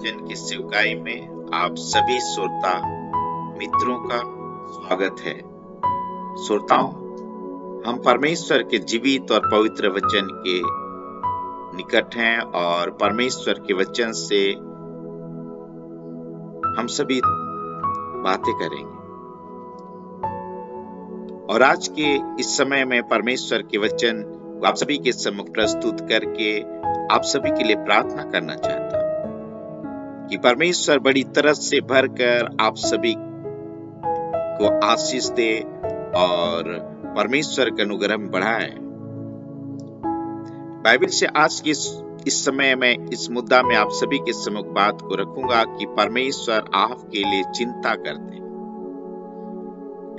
वचन की सेवकाई में आप सभी श्रोता मित्रों का स्वागत है। श्रोताओं, हम परमेश्वर के जीवित और पवित्र वचन के निकट हैं और परमेश्वर के वचन से हम सभी बातें करेंगे। और आज के इस समय में परमेश्वर के वचन आप सभी के सम्मुख प्रस्तुत करके आप सभी के लिए प्रार्थना करना चाहता हूं कि परमेश्वर बड़ी तरस से भरकर आप सभी को आशीष दे और परमेश्वर के अनुग्रह में बढ़ाए। बाइबल से आज के इस समय में इस मुद्दा में आप सभी के सम्मुख बात को रखूंगा कि परमेश्वर आपके लिए चिंता करते हैं।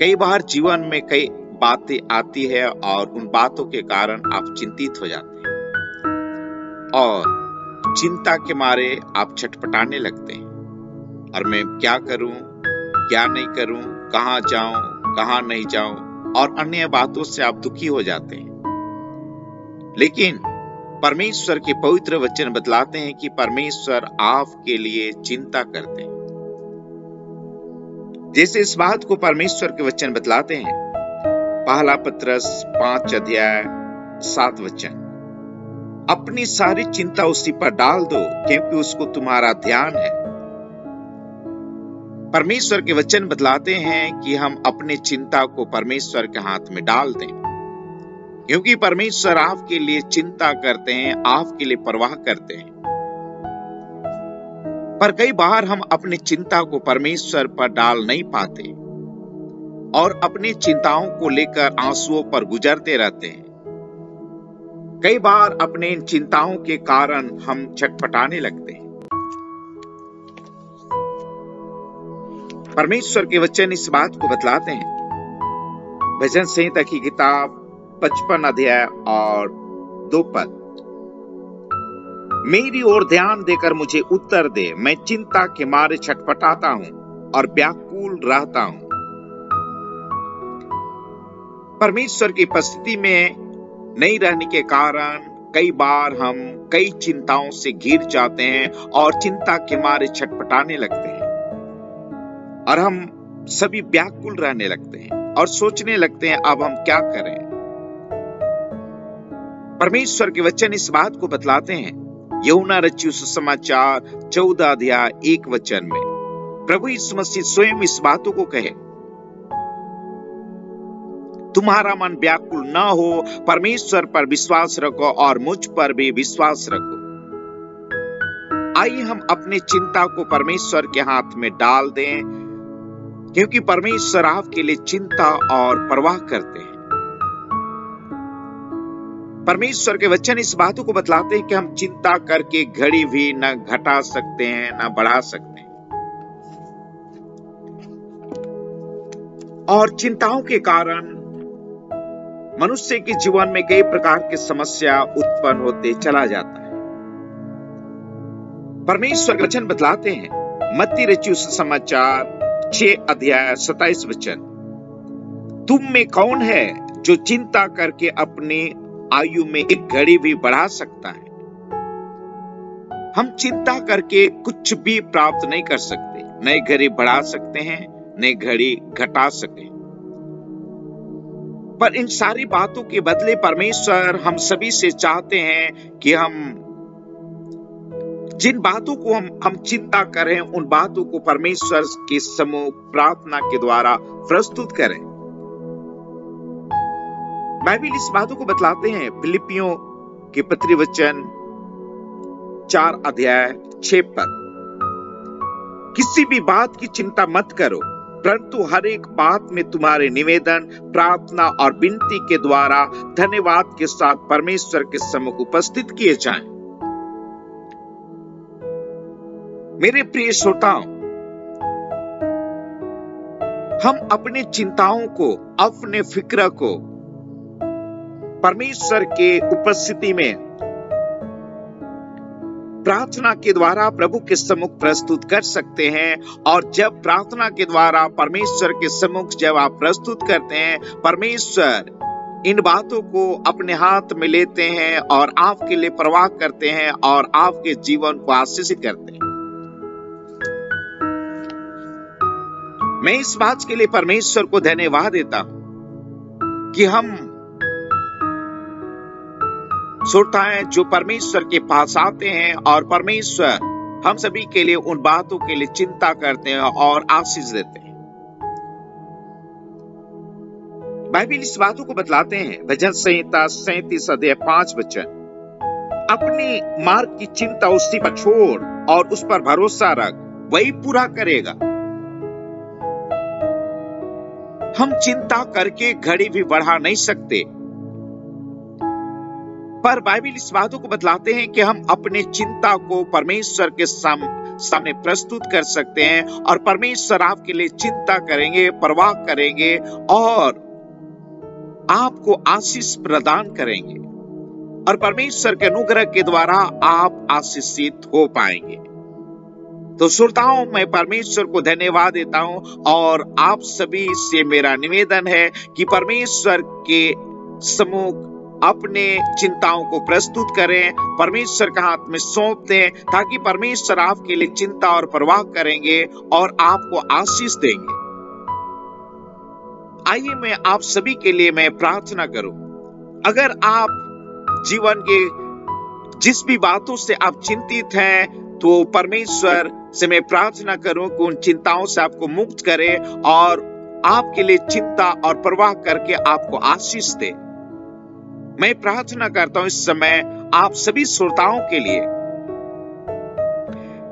कई बार जीवन में कई बातें आती है और उन बातों के कारण आप चिंतित हो जाते हैं और चिंता के मारे आप छटपटाने लगते हैं और मैं क्या करूं, क्या नहीं करूं, कहां जाऊं, कहां नहीं जाऊं और अन्य बातों से आप दुखी हो जाते हैं। लेकिन परमेश्वर के पवित्र वचन बतलाते हैं कि परमेश्वर आपके लिए चिंता करते हैं। जैसे इस बात को परमेश्वर के वचन बतलाते हैं, पहला पत्रस 5 अध्याय 7 वचन, अपनी सारी चिंता उसी पर डाल दो क्योंकि उसको तुम्हारा ध्यान है। परमेश्वर के वचन बतलाते हैं कि हम अपनी चिंता को परमेश्वर के हाथ में डाल दें क्योंकि परमेश्वर आपके लिए चिंता करते हैं, आपके लिए परवाह करते हैं। पर कई बार हम अपनी चिंता को परमेश्वर पर डाल नहीं पाते और अपनी चिंताओं को लेकर आंसुओं पर गुजरते रहते हैं। कई बार अपने इन चिंताओं के कारण हम छटपटाने लगते हैं। परमेश्वर के वचन इस बात को बतलाते हैं। भजन संहिता की किताब 55 अध्याय और 2 पद, मेरी ओर ध्यान देकर मुझे उत्तर दे, मैं चिंता के मारे छटपटाता हूं और व्याकुल रहता हूं। परमेश्वर की उपस्थिति में नहीं रहने के कारण कई बार हम कई चिंताओं से घिर जाते हैं और चिंता के मारे छटपटाने लगते हैं और हम सभी व्याकुल रहने लगते हैं और सोचने लगते हैं अब हम क्या करें। परमेश्वर के वचन इस बात को बतलाते हैं। यूहन्ना रचित सुसमाचार 14 अध्याय 1 वचन में प्रभु यीशु मसीह स्वयं इस बातों को कहे, तुम्हारा मन व्याकुल न हो, परमेश्वर पर विश्वास रखो और मुझ पर भी विश्वास रखो। आइए हम अपनी चिंता को परमेश्वर के हाथ में डाल दें क्योंकि परमेश्वर आपके लिए चिंता और परवाह करते हैं। परमेश्वर के वचन इस बातों को बतलाते हैं कि हम चिंता करके घड़ी भी न घटा सकते हैं न बढ़ा सकते हैं और चिंताओं के कारण मनुष्य के जीवन में कई प्रकार की समस्या उत्पन्न होते चला जाता है। परमेश्वर के वचन बतलाते हैं। मत्ती रचित सुसमाचार 6 अध्याय 27 वचन, तुम में कौन है जो चिंता करके अपनी आयु में एक घड़ी भी बढ़ा सकता है। हम चिंता करके कुछ भी प्राप्त नहीं कर सकते, नई घड़ी बढ़ा सकते हैं, नई घड़ी घटा सकते हैं। पर इन सारी बातों के बदले परमेश्वर हम सभी से चाहते हैं कि हम जिन बातों को हम चिंता करें उन बातों को परमेश्वर के सम्मुख प्रार्थना के द्वारा प्रस्तुत करें। बाइबल इस बातों को बतलाते हैं। फिलिपियों के पत्री वचन 4 अध्याय 6 पद, किसी भी बात की चिंता मत करो परंतु हर एक बात में तुम्हारे निवेदन, प्रार्थना और विनती के द्वारा धन्यवाद के साथ परमेश्वर के सम्मुख उपस्थित किए जाएं। मेरे प्रिय श्रोताओं, हम अपनी चिंताओं को, अपने फिक्र को परमेश्वर के उपस्थिति में प्रार्थना के द्वारा प्रभु के सम्मुख प्रस्तुत कर सकते हैं। और जब प्रार्थना के द्वारा परमेश्वर के सम्मुख जब आप प्रस्तुत करते हैं, परमेश्वर इन बातों को अपने हाथ में लेते हैं और आपके लिए परवाह करते हैं और आपके जीवन को आशीषित करते हैं। मैं इस बात के लिए परमेश्वर को धन्यवाद देता हूं कि हम श्रोता हैं जो परमेश्वर के पास आते हैं और परमेश्वर हम सभी के लिए उन बातों के लिए चिंता करते हैं और आशीष देते हैं। बाइबल इस बातों को बतलाते हैं, भजन संहिता 37 अध्याय 5 वचन, अपने मार्ग की चिंता उसी पर छोड़ और उस पर भरोसा रख, वही पूरा करेगा। हम चिंता करके घड़ी भी बढ़ा नहीं सकते, पर बाइबल इस बातों को बतलाते हैं कि हम अपने चिंता को परमेश्वर के सामने प्रस्तुत कर सकते हैं और परमेश्वर आपके लिए चिंता करेंगे, परवाह करेंगे और आपको आशीष प्रदान करेंगे और परमेश्वर के अनुग्रह के द्वारा आप आशीषित हो पाएंगे। तो श्रोताओं, मैं परमेश्वर को धन्यवाद देता हूं और आप सभी से मेरा निवेदन है कि परमेश्वर के सम्मुख अपने चिंताओं को प्रस्तुत करें, परमेश्वर के हाथ में सौंप दें, ताकि परमेश्वर आपके लिए चिंता और परवाह करेंगे और आपको आशीष देंगे। आइए मैं आप सभी के लिए मैं प्रार्थना करूं। अगर आप जीवन के जिस भी बातों से आप चिंतित हैं, तो परमेश्वर से मैं प्रार्थना करूं कि उन चिंताओं से आपको मुक्त करे और आपके लिए चिंता और परवाह करके आपको आशीष दे। मैं प्रार्थना करता हूं इस समय आप सभी श्रोताओं के लिए।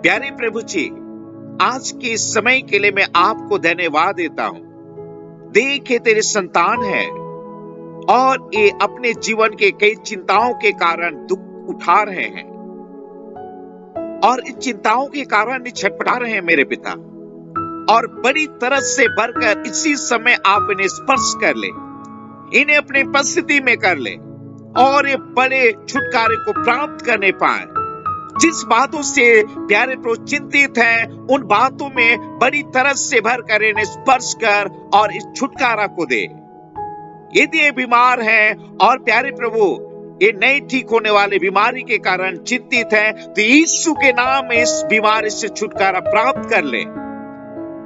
प्यारे प्रभु जी, आज के इस समय के लिए मैं आपको धन्यवाद देता हूं। देखे तेरे संतान है और ये अपने जीवन के कई चिंताओं के कारण दुख उठा रहे हैं और इन चिंताओं के कारण छटपटा रहे हैं मेरे पिता, और बड़ी तरह से भरकर इसी समय आप इन्हें स्पर्श कर ले, इन्हें अपनी उपस्थिति में कर ले और ये बड़े छुटकारे को प्राप्त करने पाए। जिस बातों से प्यारे प्रभु चिंतित हैं, उन बातों में बड़ी तरह से भरकर इन्हें स्पर्श कर और इस छुटकारा को दे। यदि ये बीमार हैं और प्यारे प्रभु ये नहीं ठीक होने वाले बीमारी के कारण चिंतित हैं, तो यीशु के नाम में इस बीमारी से छुटकारा प्राप्त कर ले।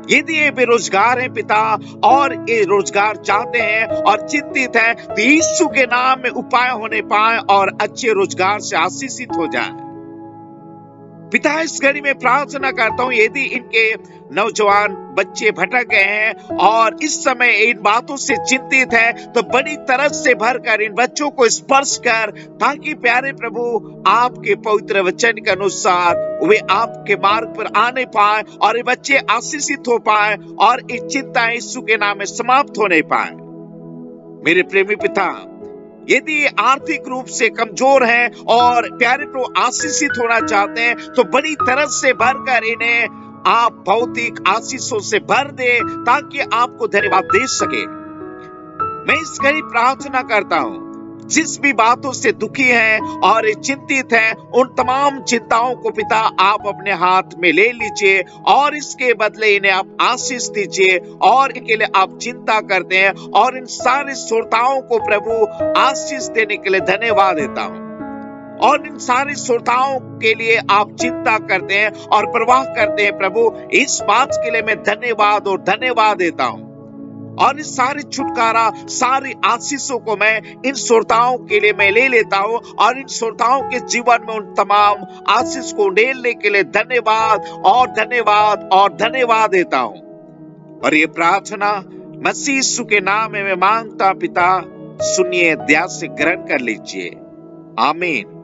यदि ये बेरोजगार हैं पिता और ये रोजगार चाहते हैं और चिंतित हैं, तो यीशु के नाम में उपाय होने पाए और अच्छे रोजगार से आशीषित हो जाए। पिता, इस घड़ी में प्रार्थना करता हूं, यदि इनके नौजवान बच्चे भटक गए हैं और इस समय इन बातों से चिंतित है, तो बड़ी तरह से भरकर इन बच्चों को स्पर्श कर, ताकि प्यारे प्रभु आपके पवित्र वचन के अनुसार वे आपके मार्ग पर आने पाए और ये बच्चे आशीषित हो पाए और ये चिंता यीशु के नाम में समाप्त होने पाए। मेरे प्रेमी पिता, यदि आर्थिक रूप से कमजोर हैं और प्यारे प्रभु आशीषित होना चाहते हैं, तो बड़ी तरह से भरकर इन्हें आप भौतिक आशीषों से भर दे, ताकि आपको धन्यवाद दे सके। मैं इस घड़ी प्रार्थना करता हूं, जिस भी बातों से दुखी हैं और चिंतित हैं, उन तमाम चिंताओं को पिता आप अपने हाथ में ले लीजिए और इसके बदले इन्हें आप आशीष दीजिए और इनके लिए आप चिंता करते हैं। और इन सारे श्रोताओं को प्रभु आशीष देने के लिए धन्यवाद देता हूं, और इन सारे श्रोताओं के लिए आप चिंता करते हैं और परवाह करते हैं प्रभु, इस बात के लिए मैं धन्यवाद और धन्यवाद देता हूं। और इस सारी छुटकारा, सारी आशीषों को मैं इन श्रोताओं के लिए मैं ले लेता हूं और इन श्रोताओं के जीवन में उन तमाम आशीष को लेने के लिए धन्यवाद और धन्यवाद और धन्यवाद देता हूं। और ये प्रार्थना मसीह यीशु के नाम में मैं मांगता पिता, सुनिए, दया से ग्रहण कर लीजिए। आमीन।